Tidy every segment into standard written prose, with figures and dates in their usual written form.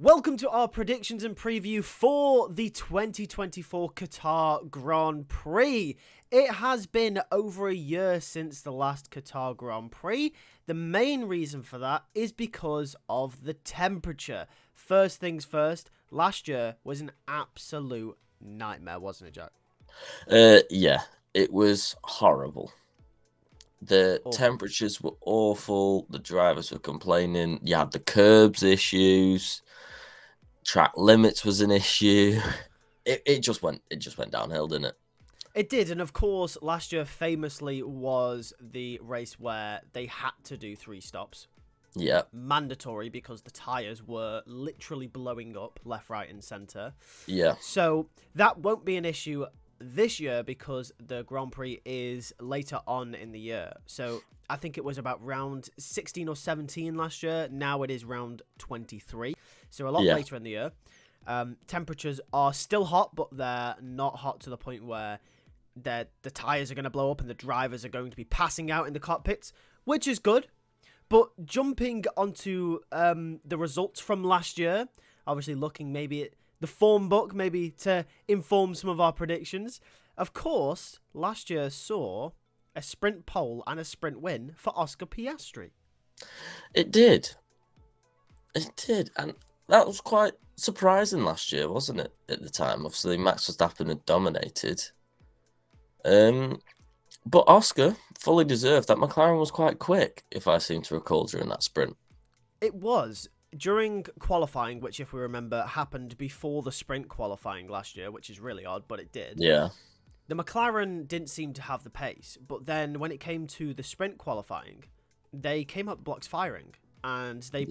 Welcome to our predictions and preview for the 2024 Qatar Grand Prix. It has been over a year since the last Qatar Grand Prix. The main reason for that is because of the temperature. First things first, last year was an absolute nightmare, wasn't it, Jack? Yeah, it was horrible. The Awful. temperatures were awful. The drivers were complaining. You had the curbs issues. Track limits was an issue. It just went downhill, didn't it? It did, and of course, last year famously was the race where they had to do 3 stops. Yeah. Mandatory because the tyres were literally blowing up left, right, and centre. Yeah. So that won't be an issue this year because the Grand Prix is later on in the year. So I think it was about round 16 or 17 last year. Now it is round 23. So a lot later in the year. Temperatures are still hot, but they're not hot to the point where the tyres are going to blow up and the drivers are going to be passing out in the cockpits, which is good. But jumping onto the results from last year, obviously looking maybe at the form book, maybe to inform some of our predictions. Of course, last year saw a sprint pole and a sprint win for Oscar Piastri. It did. It did. And that was quite surprising last year, wasn't it? At the time, obviously, Max Verstappen had dominated. But Oscar fully deserved that. McLaren was quite quick, if I seem to recall, during that sprint. It was. During qualifying, which, if we remember, happened before the sprint qualifying last year, which is really odd, but it did. Yeah. The McLaren didn't seem to have the pace, but then when it came to the sprint qualifying, they came up blocks firing, and they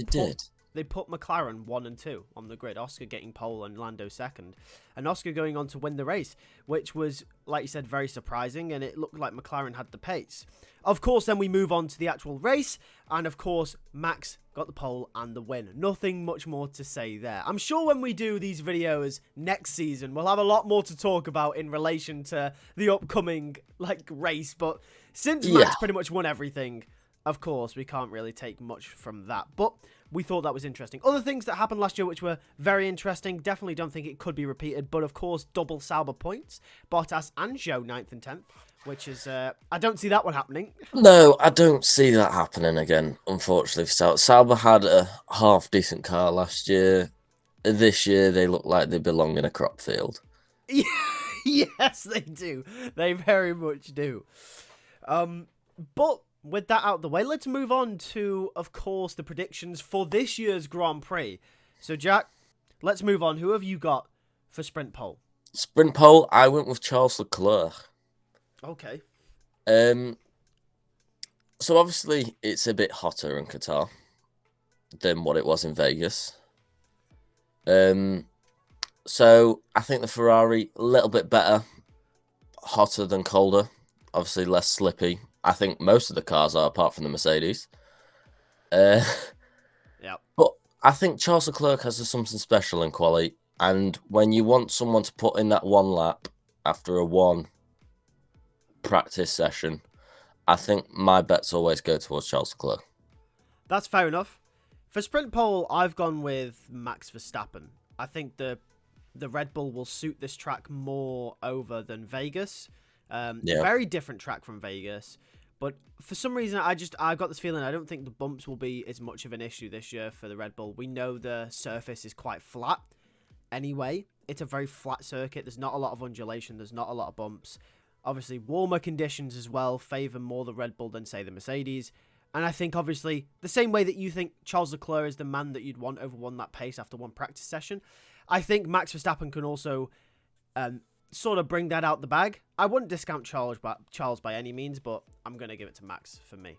put McLaren 1 and 2 on the grid. Oscar getting pole and Lando second, and Oscar going on to win the race, which was, like you said, very surprising, and it looked like McLaren had the pace. Of course, then we move on to the actual race, and of course, Max got the pole and the win. Nothing much more to say there. I'm sure when we do these videos next season, we'll have a lot more to talk about in relation to the upcoming race, but since Max pretty much won everything, of course, we can't really take much from that, but we thought that was interesting. Other things that happened last year which were very interesting, definitely don't think it could be repeated, but of course, double Sauber points. Bottas and Zhou 9th and 10th, which is, I don't see that one happening. No, I don't see that happening again, unfortunately. Sauber had a half-decent car last year. This year, they look like they belong in a crop field. Yes, they do. They very much do. But with that out of the way, let's move on to, of course, the predictions for this year's Grand Prix. So, Jack, let's move on. Who have you got for sprint pole? Sprint pole, I went with Charles Leclerc. Okay. So obviously it's a bit hotter in Qatar than what it was in Vegas. So I think the Ferrari a little bit better, hotter than colder, obviously less slippy. I think most of the cars are, apart from the Mercedes. Yeah. But I think Charles Leclerc has something special in quali, and when you want someone to put in that one lap after a one practice session, I think my bets always go towards Charles Leclerc. That's fair enough. For sprint pole, I've gone with Max Verstappen. I think the Red Bull will suit this track more over than Vegas. Very different track from Vegas. But for some reason, I've got this feeling I don't think the bumps will be as much of an issue this year for the Red Bull. We know the surface is quite flat. Anyway, it's a very flat circuit. There's not a lot of undulation. There's not a lot of bumps. Obviously, warmer conditions as well favour more the Red Bull than, say, the Mercedes. And I think, obviously, the same way that you think Charles Leclerc is the man that you'd want over one lap pace after one practice session, I think Max Verstappen can also sort of bring that out the bag. I wouldn't discount Charles by any means, but I'm going to give it to Max for me.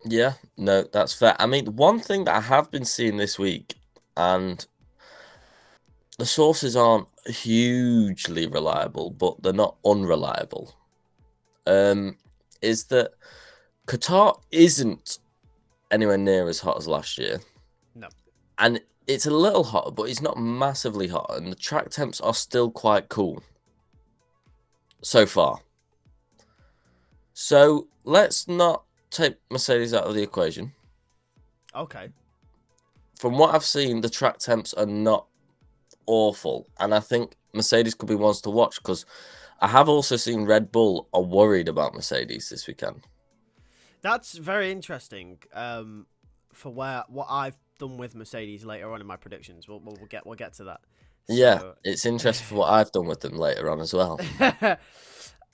Yeah, no, that's fair. I mean, one thing that I have been seeing this week, and the sources aren't hugely reliable, but they're not unreliable, is that Qatar isn't anywhere near as hot as last year. No. And it's a little hotter, but it's not massively hot, and the track temps are still quite cool so far. So let's not take Mercedes out of the equation. Okay. from what I've seen, the track temps are not awful, and I think Mercedes could be ones to watch because I have also seen Red Bull are worried about Mercedes this weekend. That's very interesting. For what I've done with Mercedes later on in my predictions, we'll get to that. Yeah, So... it's interesting for what I've done with them later on as well.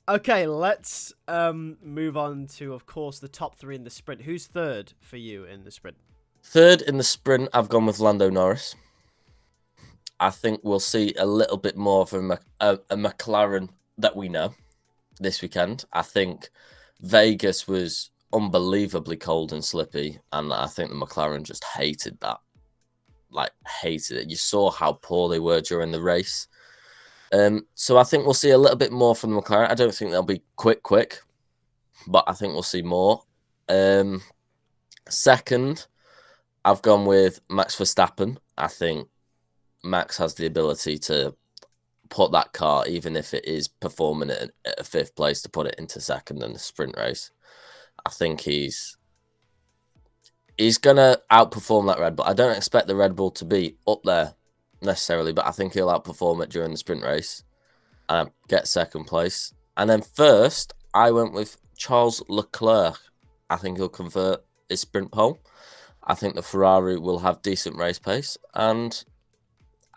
Okay, let's move on to, of course, the top three in the sprint. Who's third for you in the sprint? Third in the sprint, I've gone with Lando Norris. I think we'll see a little bit more of a McLaren that we know this weekend. I think Vegas was unbelievably cold and slippy, and I think the McLaren just hated that. Like, hated it. You saw how poor they were during the race. So I think we'll see a little bit more from the McLaren. I don't think they'll be quick, but I think we'll see more. Second, I've gone with Max Verstappen. I think Max has the ability to put that car, even if it is performing at a fifth place, to put it into second in the sprint race. I think he's going to outperform that Red Bull. I don't expect the Red Bull to be up there necessarily, but I think he'll outperform it during the sprint race and get second place. And then first, I went with Charles Leclerc. I think he'll convert his sprint pole. I think the Ferrari will have decent race pace, and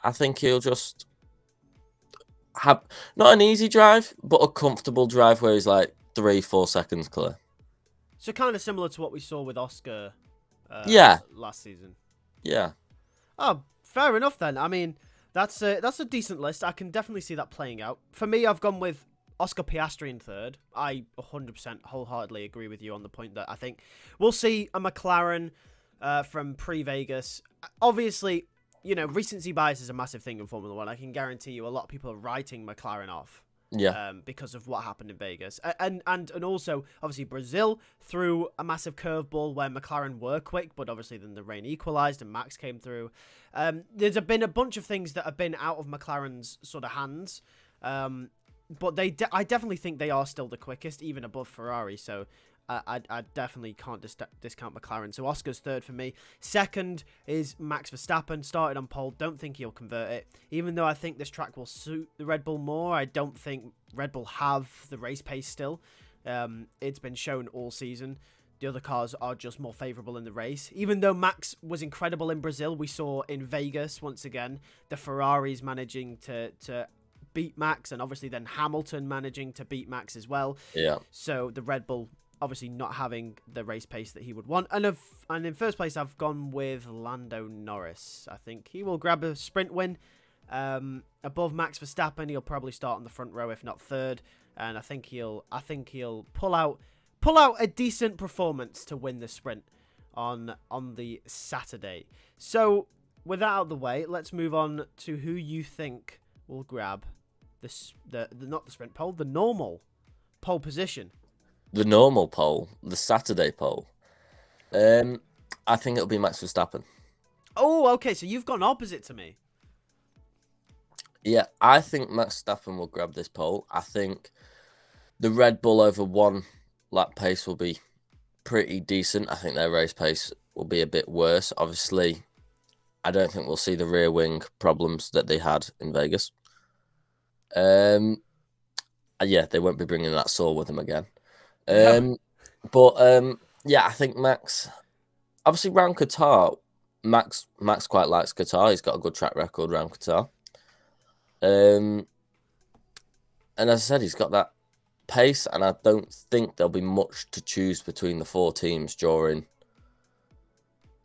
I think he'll just have not an easy drive, but a comfortable drive where he's like 3-4 seconds clear. So kind of similar to what we saw with Oscar last season. Yeah. Oh, fair enough then. I mean, that's a decent list. I can definitely see that playing out. For me, I've gone with Oscar Piastri in third. I 100% wholeheartedly agree with you on the point that I think we'll see a McLaren from Prix Vegas. Obviously, you know, recency bias is a massive thing in Formula One. I can guarantee you a lot of people are writing McLaren off. Yeah. Because of what happened in Vegas. And also, obviously, Brazil threw a massive curveball where McLaren were quick, but obviously then the rain equalised and Max came through. There's been a bunch of things that have been out of McLaren's sort of hands. But I definitely think they are still the quickest, even above Ferrari. So I definitely can't discount McLaren. So Oscar's third for me. Second is Max Verstappen. Started on pole. Don't think he'll convert it. Even though I think this track will suit the Red Bull more, I don't think Red Bull have the race pace still. It's been shown all season. The other cars are just more favourable in the race. Even though Max was incredible in Brazil, we saw in Vegas, once again, the Ferraris managing to beat Max, and obviously then Hamilton managing to beat Max as well. Yeah. So the Red Bull obviously not having the race pace that he would want. And in first place, I've gone with Lando Norris. I think he will grab a sprint win. Above Max Verstappen, he'll probably start on the front row, if not third. And I think he'll pull out a decent performance to win the sprint on the Saturday. So with that out of the way, let's move on to who you think will grab not the sprint pole, the normal pole position. The normal pole, the Saturday pole. I think it'll be Max Verstappen. Oh, okay. So you've gone opposite to me. Yeah, I think Max Verstappen will grab this pole. I think the Red Bull over one lap pace will be pretty decent. I think their race pace will be a bit worse. Obviously, I don't think we'll see the rear wing problems that they had in Vegas. Yeah, they won't be bringing that saw with them again. But yeah, I think Max, obviously around Qatar, Max quite likes Qatar. He's got a good track record around Qatar. And as I said, he's got that pace, and I don't think there'll be much to choose between the four teams during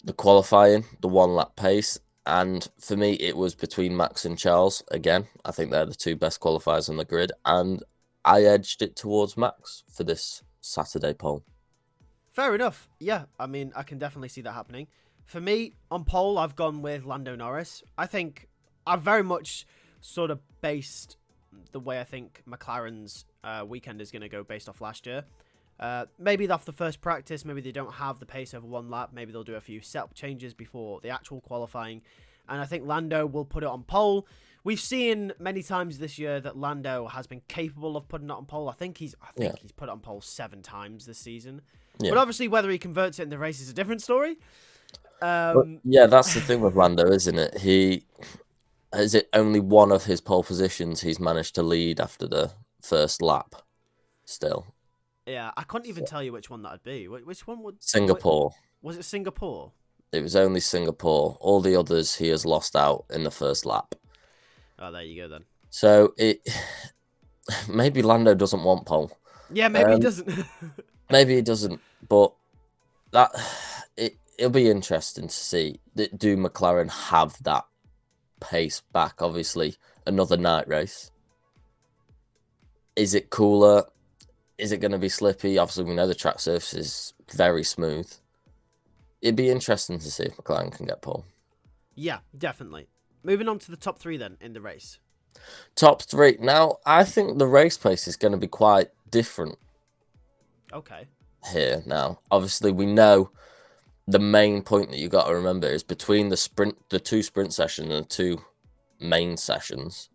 the qualifying, the one lap pace. And for me, it was between Max and Charles. Again, I think they're the two best qualifiers on the grid, and I edged it towards Max for this Saturday pole. Fair enough. Yeah, I mean, I can definitely see that happening. For me, on pole, I've gone with Lando Norris. I think I've very much sort of based the way I think McLaren's weekend is going to go based off last year. Maybe off the first practice, maybe they don't have the pace over one lap. Maybe they'll do a few setup changes before the actual qualifying. And I think Lando will put it on pole. We've seen many times this year that Lando has been capable of putting it on pole. I think he's put it on pole 7 times this season. Yeah. But obviously, whether he converts it in the race is a different story. But yeah, that's the thing with Lando, isn't it? Is it only one of his pole positions he's managed to lead after the first lap still. Yeah, I couldn't even tell you which one that'd be. Which one would... Singapore. Was it Singapore? It was only Singapore. All the others he has lost out in the first lap. Oh, there you go then. So maybe Lando doesn't want pole. Yeah, maybe he doesn't. Maybe he doesn't, but it'll be interesting to see. Do McLaren have that pace back? Obviously, another night race. Is it cooler? Is it going to be slippy? Obviously, we know the track surface is very smooth. It'd be interesting to see if McLaren can get pole. Yeah, definitely. Moving on to the top 3 then in the race. Top 3. Now, I think the race pace is going to be quite different. Okay. Here now, obviously, we know the main point that you got to remember is between the 2 sprint sessions and the 2 main sessions,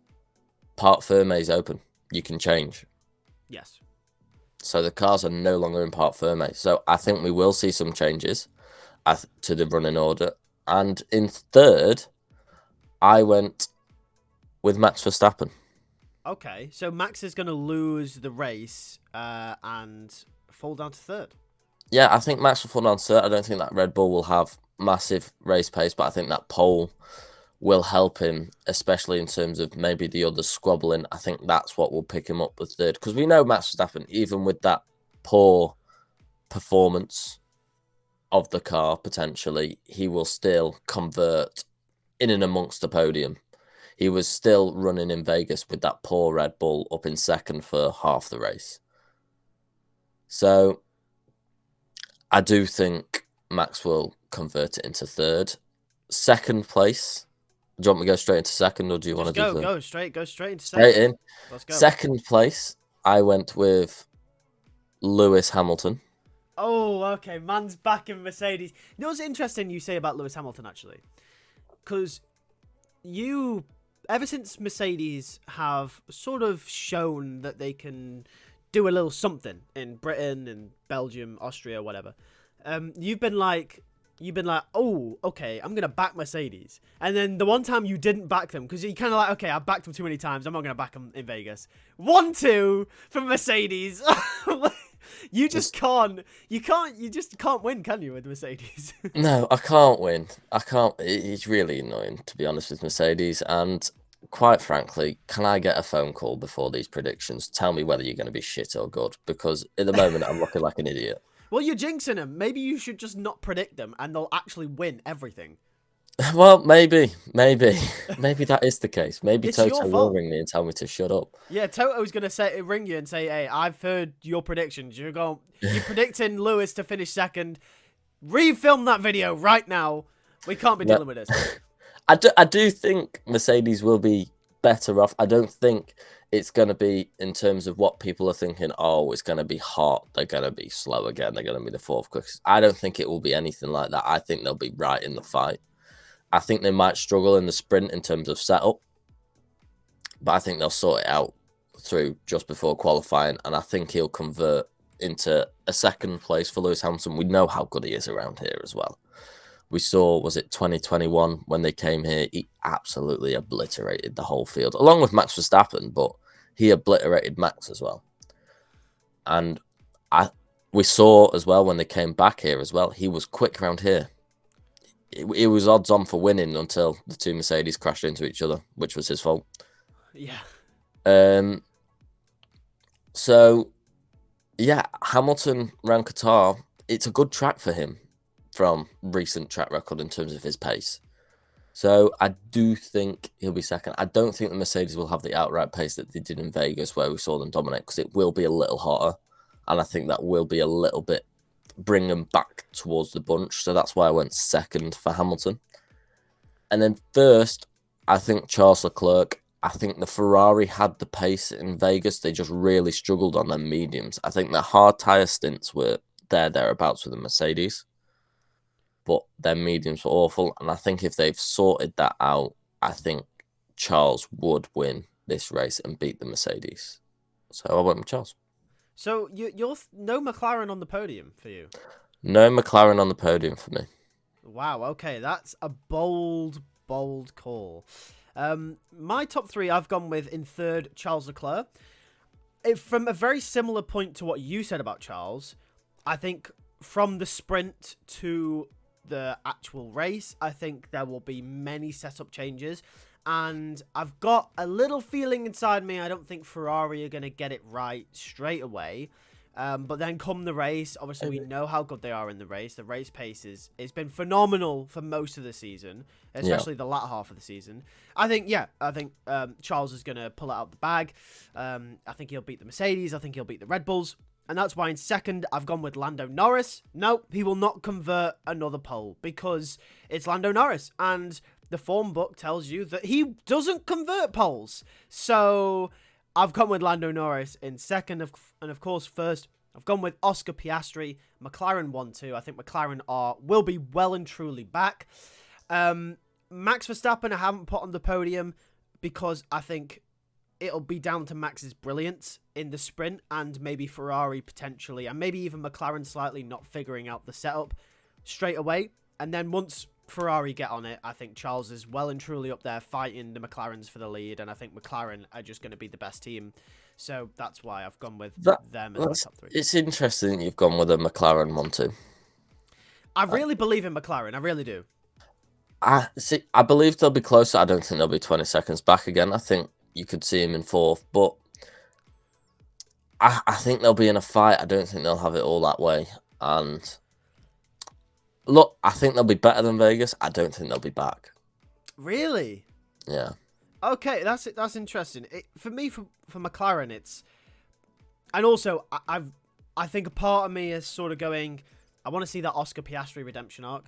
Parc Fermé is open. You can change. Yes. So the cars are no longer in Parc Fermé. So I think we will see some changes to the running order. And in third, I went with Max Verstappen. Okay, so Max is going to lose the race and fall down to third. Yeah, I think Max will fall down to third. I don't think that Red Bull will have massive race pace, but I think that pole will help him, especially in terms of maybe the others squabbling. I think that's what will pick him up with third. Because we know Max Verstappen, even with that poor performance of the car, potentially, he will still convert in and amongst the podium. He was still running in Vegas with that poor Red Bull up in second for half the race. So I do think Max will convert it into third. Second place. Do you want me to go straight into second, or do you want to do third? Go straight into second. Straight in. Let's go. Second place, I went with Lewis Hamilton. Oh, okay. Man's back in Mercedes. You know what's interesting you say about Lewis Hamilton, actually? Because ever since Mercedes have sort of shown that they can do a little something in Britain and Belgium, Austria, whatever, you've been like, oh, okay, I'm going to back Mercedes. And then the one time you didn't back them, because you kind of like, okay, I've backed them too many times, I'm not going to back them in Vegas. 1-2 for Mercedes. You just can't win, can you, with Mercedes? No, I can't win. I can't. It's really annoying, to be honest, with Mercedes. And quite frankly, can I get a phone call before these predictions? Tell me whether you're going to be shit or good, because at the moment I'm looking like an idiot. Well, you're jinxing them. Maybe you should just not predict them and they'll actually win everything. Well, maybe that is the case. Maybe Toto will ring me and tell me to shut up. Yeah, Toto's gonna ring you and say, "Hey, I've heard your predictions. You're predicting Lewis to finish second. Refilm that video right now. We can't be dealing with this." I do think Mercedes will be better off. I don't think it's going to be in terms of what people are thinking. Oh, it's going to be hot. They're going to be slow again. They're going to be the fourth quickest. I don't think it will be anything like that. I think they'll be right in the fight. I think they might struggle in the sprint in terms of setup, but I think they'll sort it out through just before qualifying, and I think he'll convert into a second place for Lewis Hamilton. We know how good he is around here as well. We saw, was it 2021 when they came here? He absolutely obliterated the whole field, along with Max Verstappen, but he obliterated Max as well. And we saw as well when they came back here as well, he was quick around here. It was odds on for winning until the 2 Mercedes crashed into each other, which was his fault. Yeah. So, yeah, Hamilton around Qatar, it's a good track for him from recent track record in terms of his pace. So I do think he'll be second. I don't think the Mercedes will have the outright pace that they did in Vegas where we saw them dominate, because it will be a little hotter. And I think that will be a little bit, bring them back towards the bunch. So that's why I went second for Hamilton. And then first, I think Charles Leclerc. I think the Ferrari had the pace in Vegas. They just really struggled on their mediums. I think their hard tyre stints were thereabouts with the Mercedes, but their mediums were awful. And I think if they've sorted that out, I think Charles would win this race and beat the Mercedes. So I went with Charles. So you're no McLaren on the podium for you? No McLaren on the podium for me. Wow. Okay, that's a bold call. My top three, I've gone with in third Charles Leclerc. From a very similar point to what you said about Charles, I think from the sprint to the actual race, I think there will be many setup changes. And I've got a little feeling inside me, I don't think Ferrari are going to get it right straight away. But then come the race, obviously we know how good they are in the race. The race pace it's been phenomenal for most of the season, especially the latter half of the season. I think Charles is going to pull it out the bag. I think he'll beat the Mercedes. I think he'll beat the Red Bulls. And that's why in second, I've gone with Lando Norris. No, he will not convert another pole because it's Lando Norris. And the form book tells you that he doesn't convert poles. So I've gone with Lando Norris in second. And of course, first, I've gone with Oscar Piastri. McLaren 1-2. I think McLaren will be well and truly back. Max Verstappen, I haven't put on the podium because I think it'll be down to Max's brilliance in the sprint and maybe Ferrari potentially and maybe even McLaren slightly not figuring out the setup straight away. And then once Ferrari get on it, I think Charles is well and truly up there fighting the McLarens for the lead, and I think McLaren are just going to be the best team. So that's why I've gone with them as my top three. It's interesting that you've gone with a McLaren 1-2. I really believe in McLaren. I really do. I believe they'll be closer. I don't think they'll be 20 seconds back again. I think you could see him in fourth, but I think they'll be in a fight. I don't think they'll have it all that way. And look, I think they'll be better than Vegas. I don't think they'll be back. Really? Yeah. Okay, that's interesting. For me, for McLaren, it's, and also I think a part of me is sort of going, I want to see that Oscar Piastri redemption arc.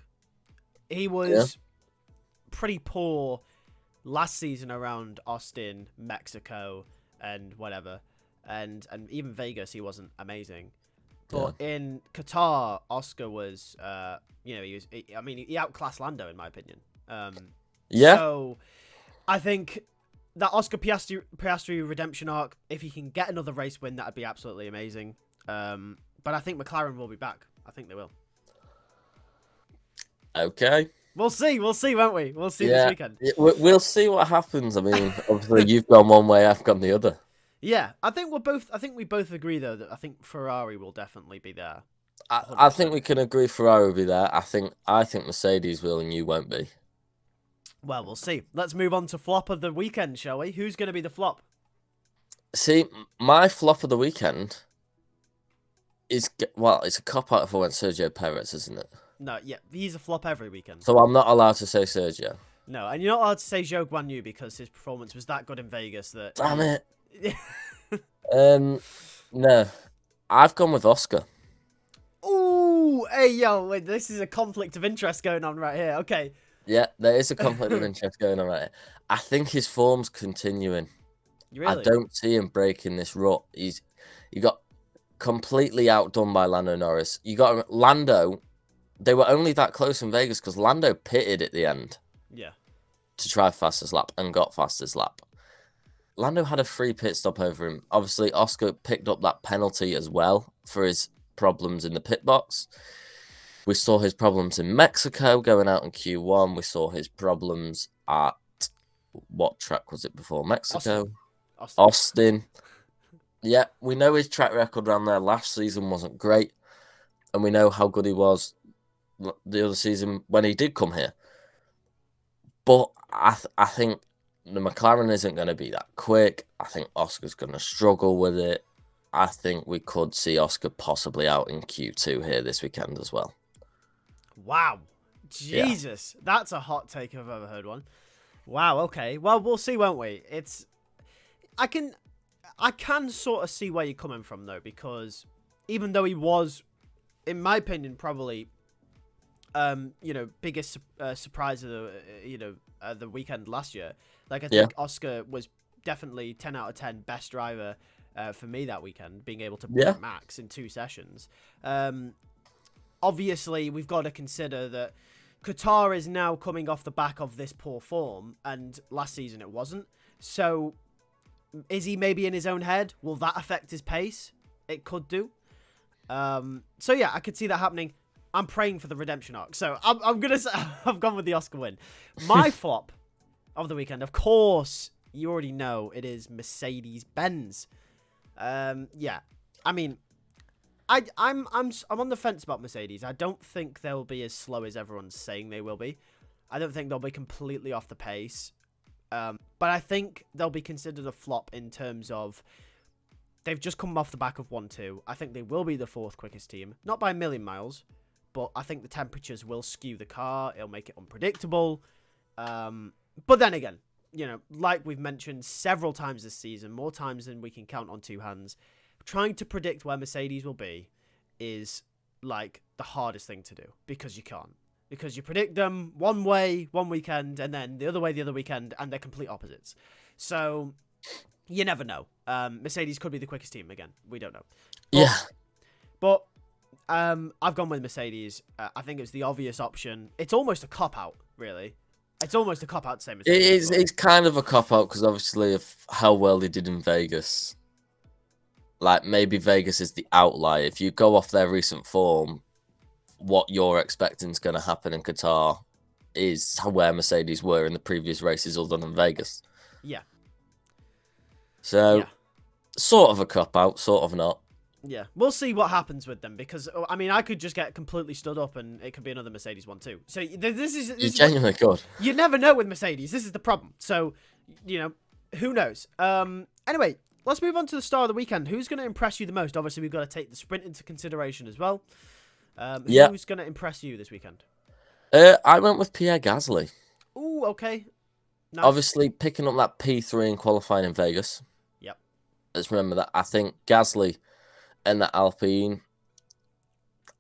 He was pretty poor last season around Austin, Mexico, and whatever, and even Vegas, he wasn't amazing. But in Qatar, Oscar was, he outclassed Lando in my opinion. So I think that Oscar Piastri redemption arc, if he can get another race win, that'd be absolutely amazing. But I think McLaren will be back. I think they will. Okay. We'll see, won't we? We'll see this weekend. We'll see what happens. I mean, obviously you've gone one way, I've gone the other. Yeah, I think we both agree though that I think Ferrari will definitely be there. I think we can agree Ferrari will be there. I think Mercedes will and you won't be. Well, we'll see. Let's move on to flop of the weekend, shall we? Who's going to be the flop? See, my flop of the weekend is, it's a cop-out if I went Sergio Perez, isn't it? No, yeah, he's a flop every weekend. So I'm not allowed to say Sergio. No, and you're not allowed to say Zhou Guanyu because his performance was that good in Vegas that... Damn it. No, I've gone with Oscar. Ooh, hey, yo, wait, this is a conflict of interest going on right here. Okay. Yeah, there is a conflict of interest going on right here. I think his form's continuing. Really? I don't see him breaking this rut. He got completely outdone by Lando Norris. You got Lando. They were only that close in Vegas because Lando pitted at the end. Yeah. To try fastest lap and got fastest lap. Lando had a free pit stop over him. Obviously, Oscar picked up that penalty as well for his problems in the pit box. We saw his problems in Mexico going out in Q1. We saw his problems at, what track was it before Mexico? Austin. Yeah, we know his track record around there last season wasn't great. And we know how good he was the other season when he did come here. But I think the McLaren isn't going to be that quick. I think Oscar's going to struggle with it. I think we could see Oscar possibly out in Q2 here this weekend as well. Wow. Jesus. Yeah. That's a hot take if I've ever heard one. Wow, okay. Well, we'll see, won't we? I can sort of see where you're coming from, though, because even though he was, in my opinion, probably, biggest surprise of the weekend last year. Like, I think Oscar was definitely 10 out of 10 best driver for me that weekend, being able to beat Max in 2 sessions. Obviously, we've got to consider that Qatar is now coming off the back of this poor form, and last season it wasn't. So, is he maybe in his own head? Will that affect his pace? It could do. So, yeah, I could see that happening. I'm praying for the redemption arc. So I'm gonna say I've gone with the Oscar win. My flop of the weekend, of course, you already know it is Mercedes-Benz. Yeah, I mean, I'm on the fence about Mercedes. I don't think they'll be as slow as everyone's saying they will be. I don't think they'll be completely off the pace. But I think they'll be considered a flop in terms of they've just come off the back of 1-2. I think they will be the 4th quickest team, not by a million miles, but I think the temperatures will skew the car. It'll make it unpredictable. But then again, you know, like we've mentioned several times this season, more times than we can count on 2 hands, trying to predict where Mercedes will be is like the hardest thing to do because you can't. Because you predict them one way one weekend and then the other way the other weekend, and they're complete opposites. So you never know. Mercedes could be the quickest team again. We don't know. But I've gone with Mercedes. I think it's the obvious option. It's almost a cop-out, really. It's almost a cop-out to say Mercedes. It's kind of a cop-out because obviously of how well they did in Vegas. Like, maybe Vegas is the outlier. If you go off their recent form, what you're expecting is going to happen in Qatar is where Mercedes were in the previous races other than Vegas. Yeah. So, sort of a cop-out, sort of not. Yeah, we'll see what happens with them because, I mean, I could just get completely stood up and it could be another Mercedes one too. So this is you genuinely could. You never know with Mercedes. This is the problem. So, you know, who knows? Anyway, let's move on to the star of the weekend. Who's going to impress you the most? Obviously, we've got to take the sprint into consideration as well. Who's going to impress you this weekend? I went with Pierre Gasly. Ooh, okay. Nice. Obviously, picking up that P3 in qualifying in Vegas. Yep. Let's remember that. I think Gasly and the Alpine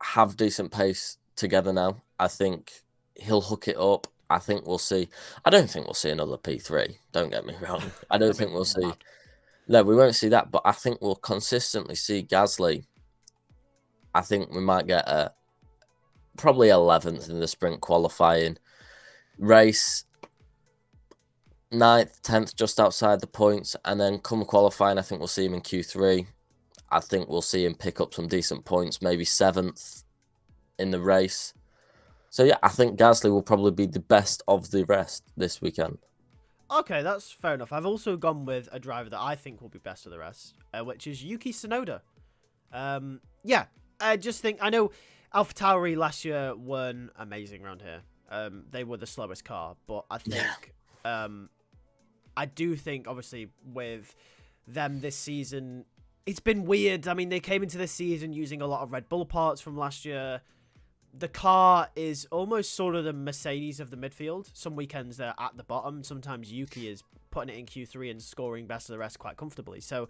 have decent pace together now. I think he'll hook it up. I think we'll see. I don't think we'll see another P3. Don't get me wrong. I don't think we'll see. No, we won't see that. But I think we'll consistently see Gasly. I think we might get probably 11th in the sprint qualifying race. 9th, 10th, just outside the points. And then come qualifying, I think we'll see him in Q3. I think we'll see him pick up some decent points, maybe 7th in the race. So, yeah, I think Gasly will probably be the best of the rest this weekend. Okay, that's fair enough. I've also gone with a driver that I think will be best of the rest, which is Yuki Tsunoda. Yeah, I just think, I know AlphaTauri last year weren't amazing around here. They were the slowest car, but I think, I do think, obviously, with them this season, it's been weird. I mean, they came into this season using a lot of Red Bull parts from last year. The car is almost sort of the Mercedes of the midfield. Some weekends they're at the bottom. Sometimes Yuki is putting it in Q3 and scoring best of the rest quite comfortably. So,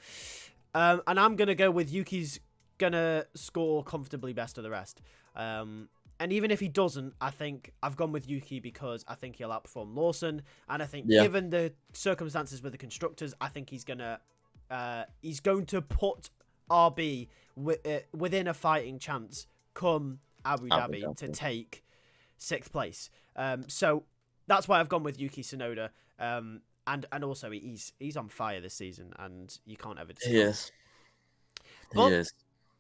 and I'm going to go with Yuki's going to score comfortably best of the rest. And even if he doesn't, I think I've gone with Yuki because I think he'll outperform Lawson. And I think given the circumstances with the constructors, I think he's going to put RB within a fighting chance come Abu Dhabi to take 6th place. So that's why I've gone with Yuki Tsunoda. And also he's on fire this season, and you can't ever discount. He is. But, he is.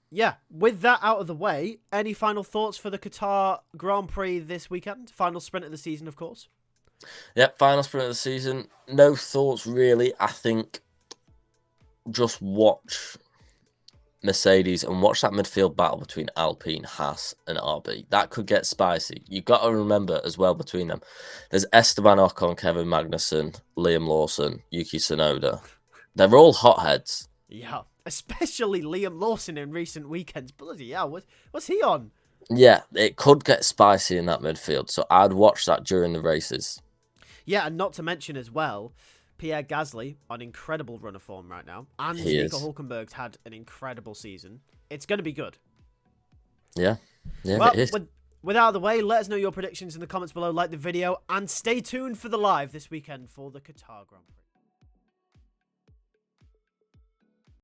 Yeah, with that out of the way, any final thoughts for the Qatar Grand Prix this weekend? Final sprint of the season, of course. Yep, final sprint of the season. No thoughts really. I think just watch Mercedes and watch that midfield battle between Alpine, Haas and RB. That could get spicy. You got to remember as well between them, there's Esteban Ocon, Kevin Magnussen, Liam Lawson, Yuki Tsunoda. They're all hotheads. Yeah, especially Liam Lawson in recent weekends. Bloody hell, what's he on? Yeah, it could get spicy in that midfield, so I'd watch that during the races. Yeah, and not to mention as well, Pierre Gasly on incredible run of form right now. And Nico Hulkenberg's had an incredible season. It's going to be good. Yeah, well, it is. With out of the way, let us know your predictions in the comments below, like the video, and stay tuned for the live this weekend for the Qatar Grand Prix.